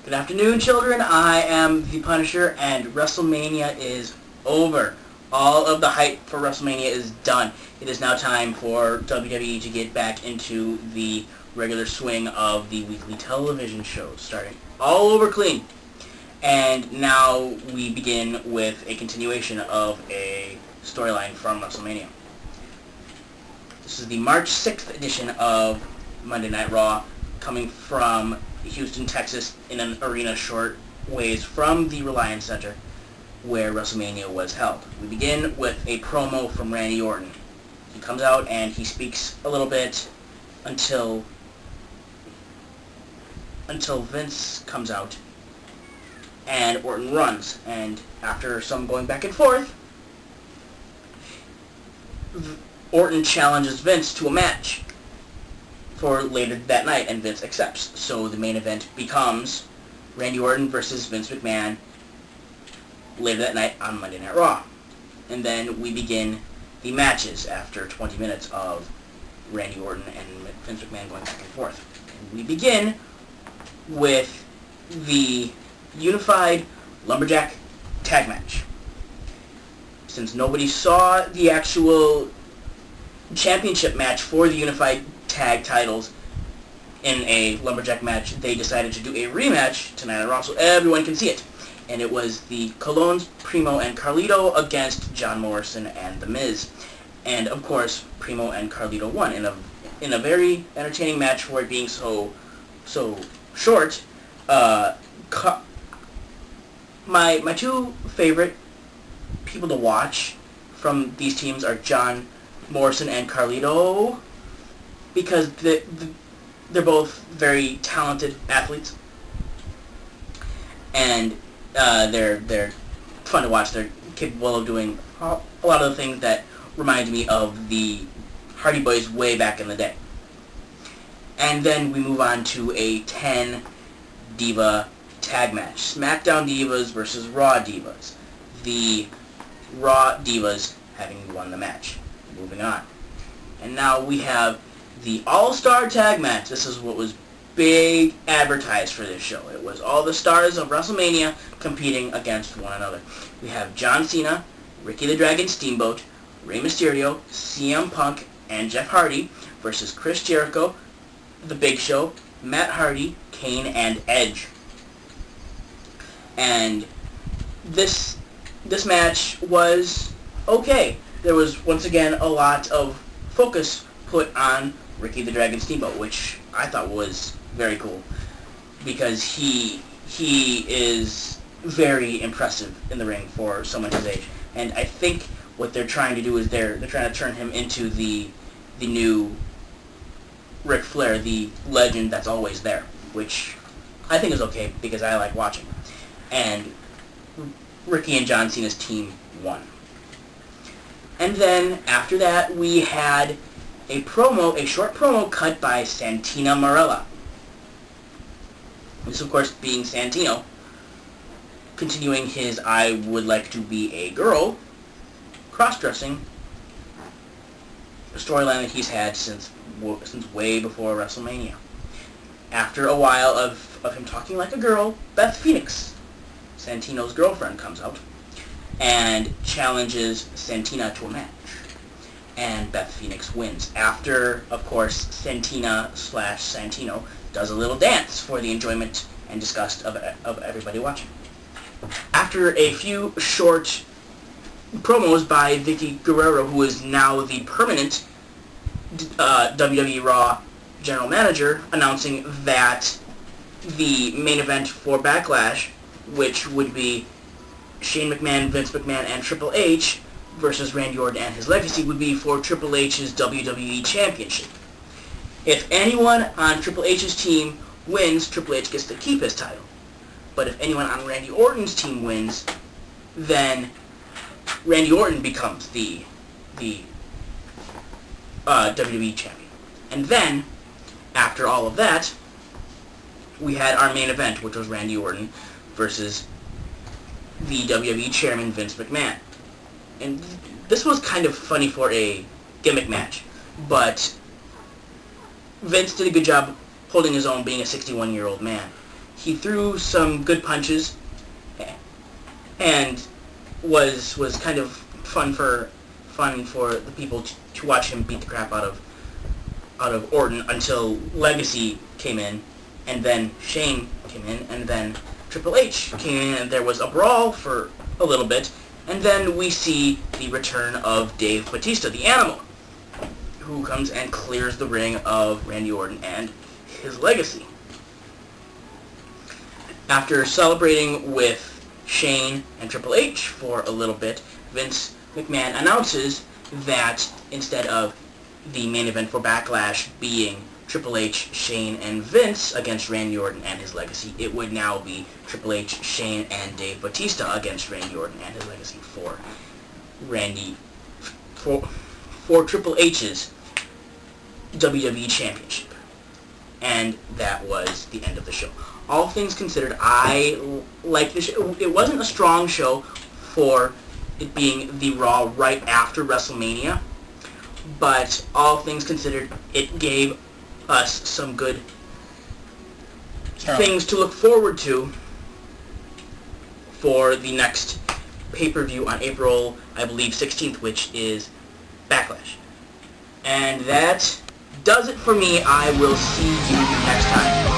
Good afternoon, children. I am the Punisher, and WrestleMania is over. All of the hype for WrestleMania is done. It is now time for WWE to get back into the regular swing of the weekly television shows, starting all over clean. And now we begin with a continuation of a storyline from WrestleMania. This is the March 6th edition of Monday Night Raw, coming from Houston, Texas, in an arena short ways from the Reliance Center, where WrestleMania was held. We begin with a promo from Randy Orton. He comes out and he speaks a little bit until Vince comes out, and Orton runs. And after some going back and forth, Orton challenges Vince to a match for later that night, and Vince accepts. So the main event becomes Randy Orton versus Vince McMahon later that night on Monday Night Raw. And then we begin the matches after 20 minutes of Randy Orton and Vince McMahon going back and forth. And we begin with the Unified Lumberjack Tag Match. Since nobody saw the actual championship match for the Unified Tag titles in a Lumberjack match, they decided to do a rematch tonight on Raw so everyone can see it. And it was the Colóns, Primo, and Carlito against John Morrison and The Miz. And of course, Primo and Carlito won in a very entertaining match for it being so short. My two favorite people to watch from these teams are John Morrison and Carlito, because they're both very talented athletes, and they're fun to watch. They're capable of doing a lot of the things that remind me of the Hardy Boys way back in the day. And then we move on to a 10 Diva tag match. SmackDown Divas versus Raw Divas. The Raw Divas having won the match. Moving on. And now we have the All-Star Tag Match. This is what was big advertised for this show. It was all the stars of WrestleMania competing against one another. We have John Cena, Ricky the Dragon Steamboat, Rey Mysterio, CM Punk, and Jeff Hardy versus Chris Jericho, The Big Show, Matt Hardy, Kane, and Edge. And this match was okay. There was once again a lot of focus put on Ricky the Dragon Steamboat, which I thought was very cool, because he is very impressive in the ring for someone his age. And I think what they're trying to do is they're trying to turn him into the new Ric Flair, the legend that's always there, which I think is okay because I like watching. And Ricky and John Cena's team won. And then after that, we had a short promo cut by Santino Marella. This, of course, being Santino, continuing his I would like to be a girl cross-dressing storyline that he's had since way before WrestleMania. After a while of him talking like a girl, Beth Phoenix, Santino's girlfriend, comes out and challenges Santina to a match. And Beth Phoenix wins. After, of course, Santina/Santino does a little dance for the enjoyment and disgust of everybody watching. After a few short promos by Vicky Guerrero, who is now the permanent WWE Raw general manager, announcing that the main event for Backlash, which would be Shane McMahon, Vince McMahon, and Triple H versus Randy Orton and his legacy, would be for Triple H's WWE Championship. If anyone on Triple H's team wins, Triple H gets to keep his title. But if anyone on Randy Orton's team wins, then Randy Orton becomes the WWE champion. And then, after all of that, we had our main event, which was Randy Orton versus the WWE chairman, Vince McMahon. And this was kind of funny for a gimmick match, but Vince did a good job holding his own, being a 61-year-old man. he threw some good punches, and was kind of fun for the people to watch him beat the crap out of Orton until Legacy came in, and then Shane came in, and then Triple H came in, and there was a brawl for a little bit, and then we see the return of Dave Bautista, the Animal, who comes and clears the ring of Randy Orton and his Legacy. After celebrating with Shane and Triple H for a little bit, Vince McMahon announces that instead of the main event for Backlash being Triple H, Shane, and Vince against Randy Orton and his Legacy, it would now be Triple H, Shane, and Dave Bautista against Randy Orton and his Legacy for Triple H's WWE Championship. And that was the end of the show. All things considered, I liked the show. It wasn't a strong show for it being the Raw right after WrestleMania, but all things considered, it gave us some good things to look forward to for the next pay-per-view on April, I believe, 16th, which is Backlash. And that does it for me. I will see you next time.